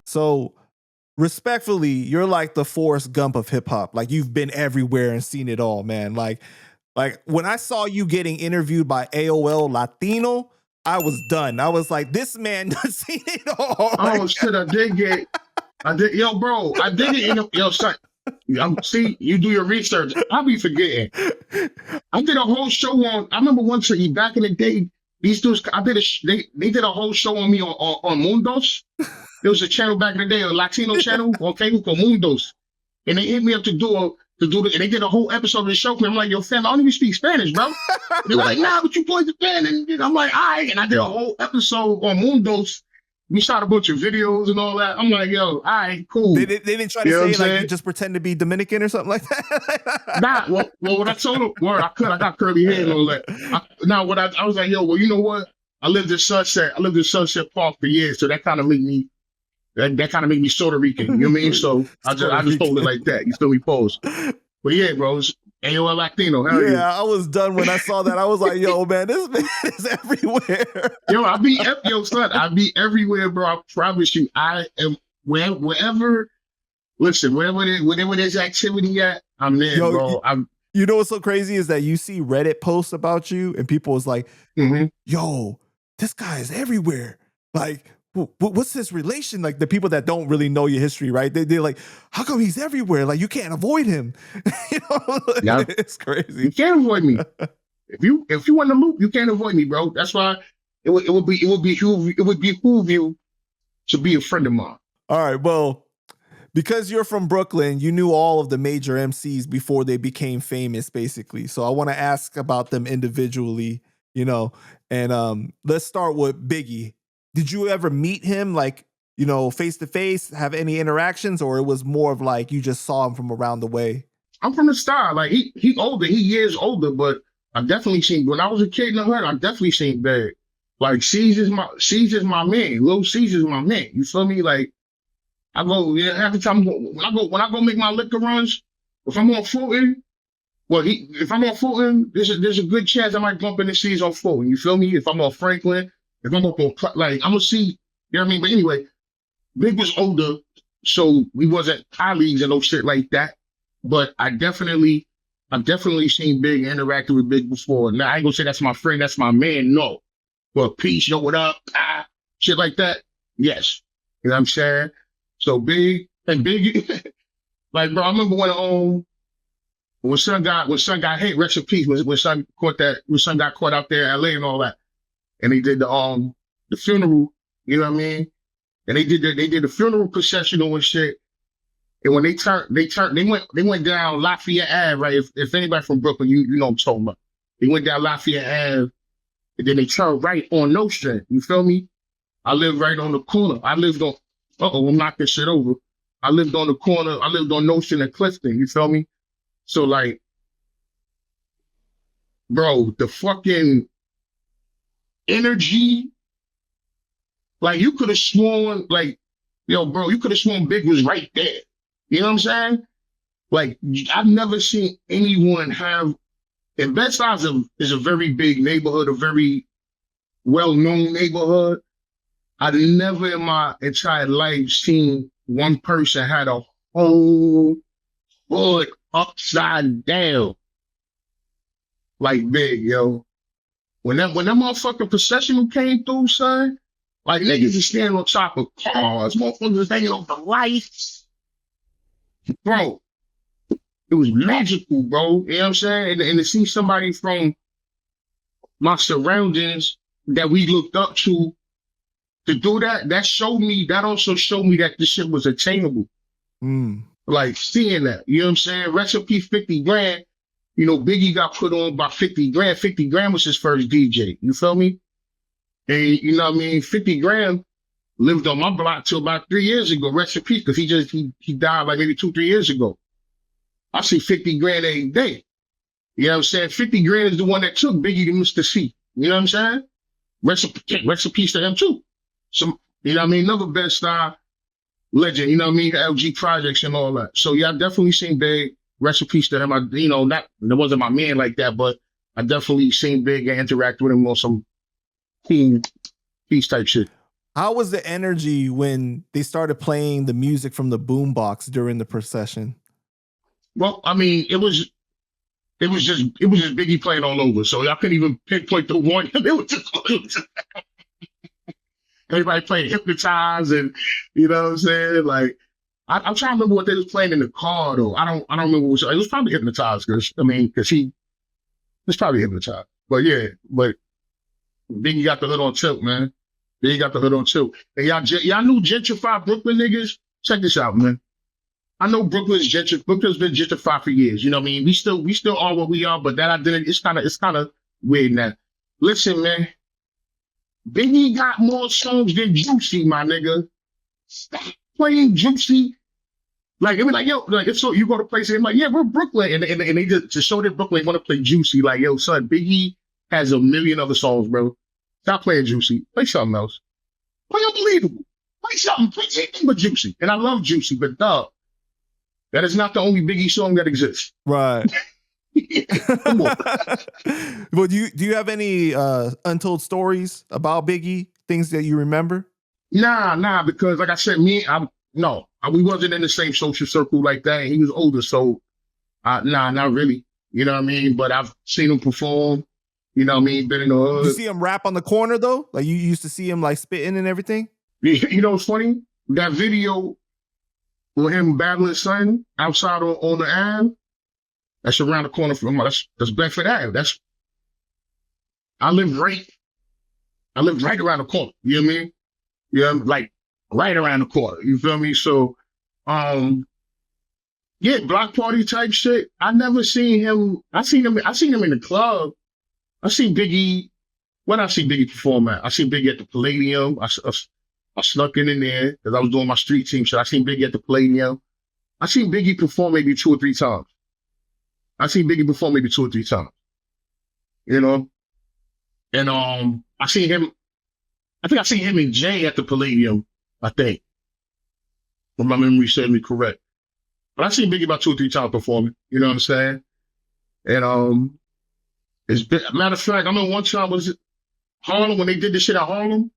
So, respectfully, you're like the Forrest Gump of hip hop. Like you've been everywhere and seen it all, man. Like when I saw you getting interviewed by AOL Latino, I was done. I was like, this man done seen it all. Oh shit, I did. Yo, bro, I did it. Yo, son. See, you do your research. I'll be forgetting. I did a whole show on. I remember once back in the day. These dudes, they did a whole show on me on Mundos. There was a channel back in the day, a Latino channel on cable called Mundos, and they hit me up to do and they did a whole episode of the show. I'm like, yo, fam, I don't even speak Spanish, bro. They were like, nah, but you boys are fan, and I'm like, all right, and I did a whole episode on Mundos. We shot a bunch of videos and all that. I'm like, yo, all right, cool. They didn't try to say like you just pretend to be Dominican or something like that. Nah, well, what I told them, I got curly hair and all that. I was like, yo, well, you know what? I lived in Sunset Park for years, so that kind of made me Puerto Rican. You know what I mean? So I just told it like that. You feel me? Pose. But yeah, bro, it's AOL Latino. Hell yeah, I was done when I saw that. I was like, yo, man, this man is everywhere. Yo, son, I be everywhere, bro. I promise you, I am wherever. Listen, wherever there's activity at, I'm there, yo, bro. You know what's so crazy is that you see Reddit posts about you, and people is like, yo, this guy is everywhere. Like, what's his relation? Like the people that don't really know your history, right? They're like, how come he's everywhere? Like you can't avoid him. You know, yep. It's crazy. You can't avoid me. If you want to loop, you can't avoid me, bro. That's why it would behoove you to be a friend of mine. All right, well, because you're from Brooklyn, you knew all of the major MCs before they became famous, basically. So I want to ask about them individually, you know, and let's start with Biggie. Did you ever meet him, like, you know, face to face, have any interactions, or it was more of like you just saw him from around the way? I'm from the Star. Like he older, he years older, but I definitely seen, when I was a kid in the hood, I definitely seen Big. Like Caesar's my man. Lil Caesar's my man. You feel me? Like I go, every time when I go make my liquor runs, if I'm on Fulton, if I'm on Fulton, there's a good chance I might bump into Caesar on Fulton. You feel me? If I'm on Franklin. If I'm up on, like, I'm gonna see, you know what I mean? But anyway, Big was older, so we wasn't colleagues and no shit like that. But I've definitely seen Big, interacted with Big before. Now I ain't gonna say that's my friend, that's my man, no. But peace, yo, what up? Shit like that, yes. You know what I'm saying? So Big, like, bro, I remember when son got hit, rest in peace, when son got caught out there in LA and all that. And they did the funeral, you know what I mean? And they did the funeral processional and shit. And when they went down Lafayette Ave, right? If anybody from Brooklyn, you know what I'm talking about. They went down Lafayette Ave, and then they turned right on Nostrand. You feel me? I lived right on the corner. I lived on, I'm knocking shit over. I lived on the corner. I lived on Nostrand and Clifton. You feel me? So like, bro, the fucking energy, like you could have sworn, like, yo, bro, you could have sworn Big was right there. You know what I'm saying? Like, I've never seen anyone have, and Bed-Stuy is a very big neighborhood, a very well-known neighborhood. I've never in my entire life seen one person had a whole foot upside down like Big, yo. When that motherfucking processional came through, son, like niggas is standing on top of cars, motherfuckers is hanging off the lights. Bro, it was magical, bro. You know what I'm saying? And to see somebody from my surroundings that we looked up to do that, that also showed me that this shit was attainable. Like seeing that, you know what I'm saying? Recipe 50 grand. You know, Biggie got put on by 50 grand. 50 grand was his first DJ. You feel me? And you know what I mean? 50 grand lived on my block till about 3 years ago. Rest in peace, because he died like maybe 2-3 years ago. I see 50 grand every day. You know what I'm saying? 50 grand is the one that took Biggie to Mr. C. You know what I'm saying? Rest in peace to him too. Some, you know what I mean? Another Bed-Stuy legend, you know what I mean? LG projects and all that. So yeah, I've definitely seen Big. Rest in peace to him. That wasn't my man like that, but I definitely seen Big and interact with him on some cool peace type shit. How was the energy when they started playing the music from the boombox during the procession? Well, I mean, it was just Biggie playing all over. So I couldn't even pinpoint the one. It was just everybody playing Hypnotize, and you know what I'm saying? Like I'm trying to remember what they was playing in the car though. I don't remember which. It was probably Hypnotize because he was probably Hypnotized. But yeah, but Biggie got the hood on tilt, man. Biggie got the hood on tilt. And y'all knew gentrified Brooklyn niggas. Check this out, man. I know Brooklyn's been gentrified for years. You know what I mean? We still are what we are, but that identity it's kind of weird now. Listen, man. Biggie got more songs than Juicy, my nigga. Stop playing Juicy. Like, it was like, yo, like, it's so you go to places, and like, yeah, we're Brooklyn. And they just to show that Brooklyn want to play Juicy, like, yo, son, Biggie has a million other songs, bro. Stop playing Juicy. Play something else. Play Unbelievable. Play anything but Juicy. And I love Juicy, but dog, that is not the only Biggie song that exists. Right. Come on. Well, do you have any untold stories about Biggie? Things that you remember? Nah, because like I said, we wasn't in the same social circle like that. And he was older, so not really. You know what I mean? But I've seen him perform. You know what I mean? Been in the hood. You see him rap on the corner though? Like you used to see him like spitting and everything? You know what's funny? That video with him battling son outside on the Ave, that's around the corner from that's Bedford Ave. I live right around the corner. You know what I mean? Yeah, like right around the corner. You feel me? So yeah, block party type shit. I never seen him. I seen him in the club. I seen Biggie. When I see Biggie perform at, I seen Biggie at the Palladium. I snuck in there because I was doing my street team shit. I seen Biggie at the Palladium. I seen Biggie perform maybe 2 or 3 times. You know, and I seen him. I think I seen him and Jay at the Palladium. I think, if my memory serves me correct. But I seen Biggie about 2 or 3 times performing. You know what I'm saying? And matter of fact, I know one time was it Harlem when they did this shit at Harlem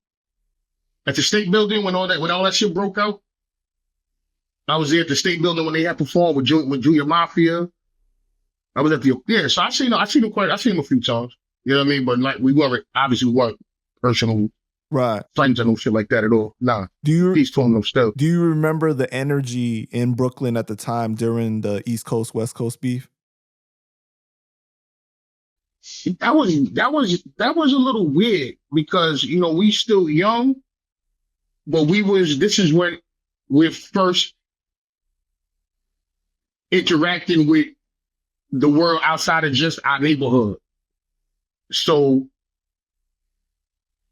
at the State Building when all that shit broke out. I was there at the State Building when they had performed with Junior Mafia. I was at so I seen him a few times. You know what I mean? But like we weren't personal friends and no shit like that at all. Nah. Peace to him, no stuff. Do you remember the energy in Brooklyn at the time during the East Coast West Coast beef? That was a little weird because you know we still young, but this is when we're first interacting with the world outside of just our neighborhood. So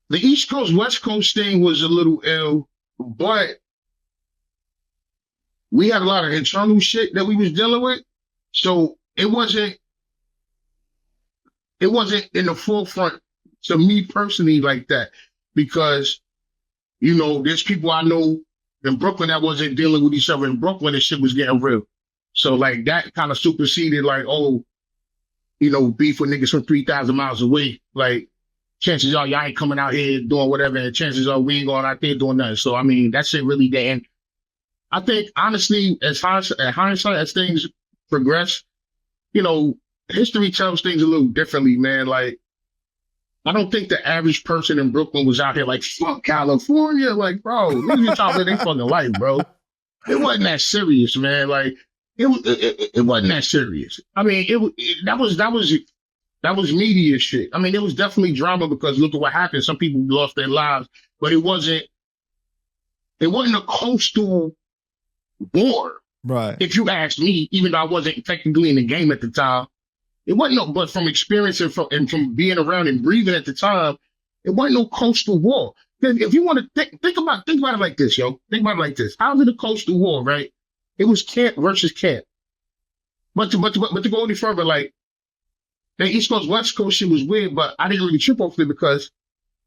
the East Coast West Coast thing was a little ill, but we had a lot of internal shit that we was dealing with, so it wasn't in the forefront to me personally like that, because, you know, there's people I know in Brooklyn that wasn't dealing with each other in Brooklyn and shit was getting real. So like that kind of superseded like, oh, you know, beef with niggas from 3,000 miles away. Like chances are y'all ain't coming out here doing whatever, and chances are we ain't going out there doing nothing. So I mean, that shit really didn't. I think honestly, hindsight, as things progress, you know, history tells things a little differently, man. Like, I don't think the average person in Brooklyn was out here like, fuck California. Like, bro, leave your child their fucking life, bro. It wasn't that serious, man. Like, it wasn't that serious. I mean, that was media shit. I mean, it was definitely drama because look at what happened. Some people lost their lives, but it wasn't a coastal war. Right. If you ask me, even though I wasn't technically in the game at the time, it wasn't no, but from experience and from being around and breathing at the time, it wasn't no coastal war. If you want to think about it like this, yo. Think about it like this. How's it a coastal war, right? It was camp versus camp. But to go any further, like the East Coast West Coast shit was weird, but I didn't really trip off it because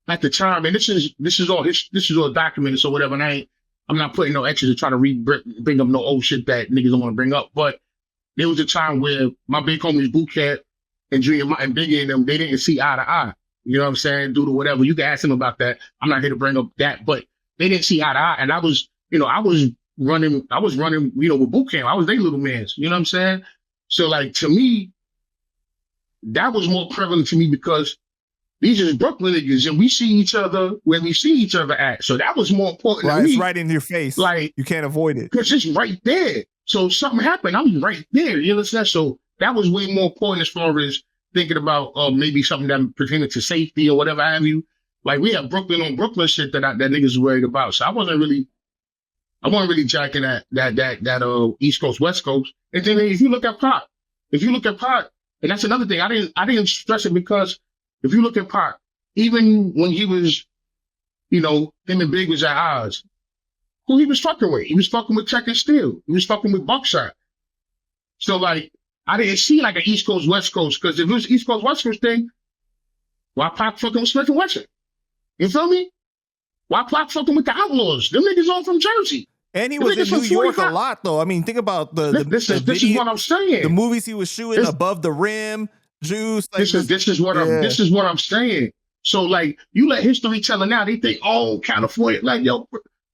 at the time, and this is all documented, so whatever. And I'm not putting no extras to try to bring up no old shit that niggas don't want to bring up, but there was a time where my big homies Bootcat and Junior and Biggie and them, they didn't see eye to eye. You know what I'm saying? Due to whatever. You can ask him about that. I'm not here to bring up that, but they didn't see eye to eye. And I was running, with boot camp. I was their little mans, you know what I'm saying? So like, to me, that was more prevalent to me because these are Brooklyn niggas and we see each other where we see each other at. So that was more important to me. It's right in your face. Like, you can't avoid it. Because it's right there. So something happened, I'm right there. You understand? So that was way more important as far as thinking about maybe something that pertaining to safety or whatever have you. Like, we have Brooklyn on Brooklyn shit that niggas worried about. So I wasn't really jacking that East Coast, West Coast. And then if you look at Pac, and that's another thing, I didn't stress it because if you look at Pac, even when he was, him and Big was at odds, who he was fucking with? He was fucking with Tech and Steel. He was fucking with Buckshot. So like, I didn't see like an East Coast, West Coast, because if it was East Coast, West Coast thing, why Pac fucking with Smith and Wesson? You feel me? Why Pac fucking with the Outlaws? Them niggas all from Jersey. And he was in New York a lot, though. I mean, think about this is what I'm saying. The movies he was shooting, Above the Rim, Juice. Like this is what I'm saying. So like, you let history telling now, they think, oh, California, like, yo,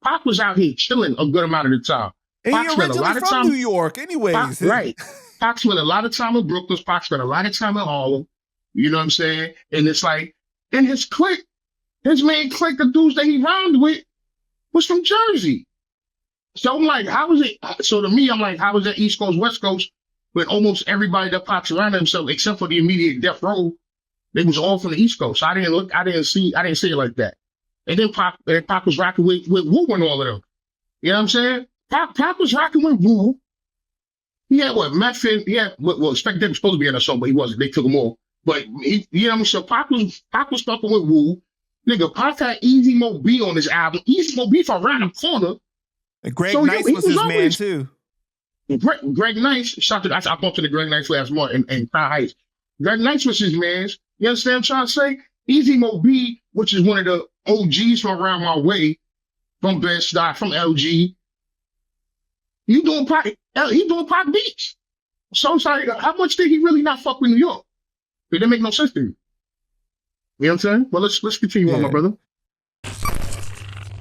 Pac was out here chilling a good amount of the time. And he originally from New York, anyways. Right. Pac spent a lot of time in Brooklyn. Pac spent a lot of time in Harlem. You know what I'm saying? And it's like, in his clique, his main clique, the dudes that he rhymed with, was from Jersey. So I'm like, how is it? So to me, I'm like, how is that East Coast, West Coast, when almost everybody that Pac's around himself, except for the immediate death row, they was all from the East Coast. So I didn't see it like that. And then Pac was rocking with Wu and all of them. You know what I'm saying? Pac was rocking with Wu. He had Metfin, Spec Dick was supposed to be in that song, but he wasn't. They took him off. But you know what I mean? So Pac was fucking with Wu. Nigga, Pac had Easy Mo B on his album. Easy Mo B from around the corner. And Greg Nice was his man too. Greg Nice, I bumped to the Greg Nice last month in Crown Heights. Greg Nice was his man. You understand what I'm trying to say? Easy Mo B, which is one of the OGs from around my way, from Bed-Stuy, from LG. He doing Pac beats. So I'm sorry, how much did he really not fuck with New York? It didn't make no sense to me. You know what I'm saying? Well, let's continue on, my brother.